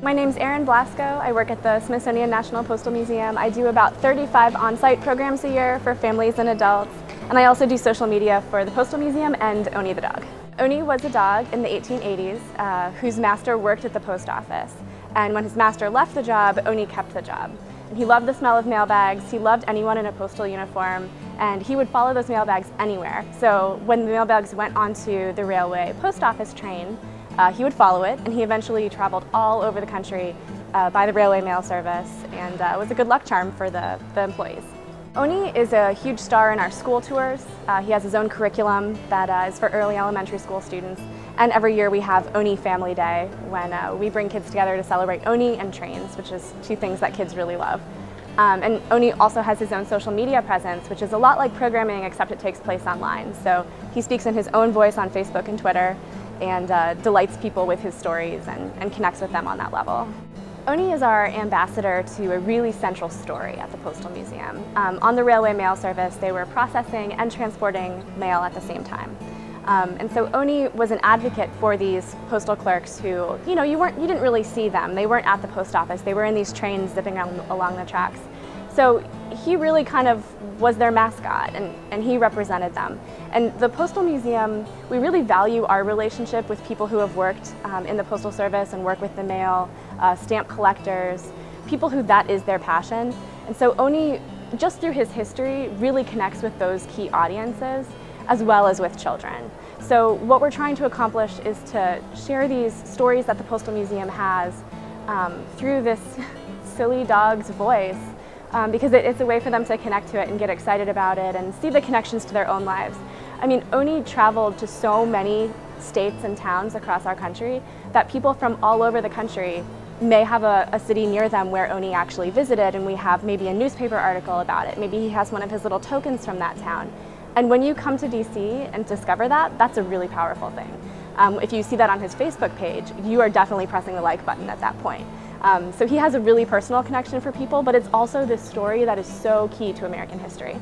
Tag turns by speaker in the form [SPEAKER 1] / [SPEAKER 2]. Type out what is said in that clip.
[SPEAKER 1] My name's Erin Blasco. I work at the Smithsonian National Postal Museum. I do about 35 on-site programs a year for families and adults, and I also do social media for the Postal Museum and Owney the dog. Owney was a dog in the 1880s whose master worked at the post office, and when his master left the job, Owney kept the job. And he loved the smell of mailbags, he loved anyone in a postal uniform, and he would follow those mailbags anywhere. So when the mailbags went onto the railway post office train, he would follow it, and he eventually traveled all over the country by the railway mail service, and was a good luck charm for the employees. Owney is a huge star in our school tours. He has his own curriculum that is for early elementary school students, and every year we have Owney Family Day when we bring kids together to celebrate Owney and trains, which is two things that kids really love. And Owney also has his own social media presence, which is a lot like programming, except it takes place online. So he speaks in his own voice on Facebook and Twitter, and delights people with his stories and connects with them on that level. Owney is our ambassador to a really central story at the Postal Museum. On the railway mail service, they were processing and transporting mail at the same time. And so Owney was an advocate for these postal clerks who, you didn't really see them. They weren't at the post office. They were in these trains zipping along the tracks. So he really kind of was their mascot, and he represented them. And the Postal Museum, we really value our relationship with people who have worked in the Postal Service and work with the mail, stamp collectors, people who that is their passion. And so Owney, just through his history, really connects with those key audiences, as well as with children. So what we're trying to accomplish is to share these stories that the Postal Museum has through this silly dog's voice, because it's a way for them to connect to it and get excited about it and see the connections to their own lives. I mean, Owney traveled to so many states and towns across our country that people from all over the country may have a city near them where Owney actually visited, and we have maybe a newspaper article about it. Maybe he has one of his little tokens from that town. And when you come to DC and discover that, that's a really powerful thing. If you see that on his Facebook page, you are definitely pressing the like button at that point. So he has a really personal connection for people, but it's also this story that is so key to American history.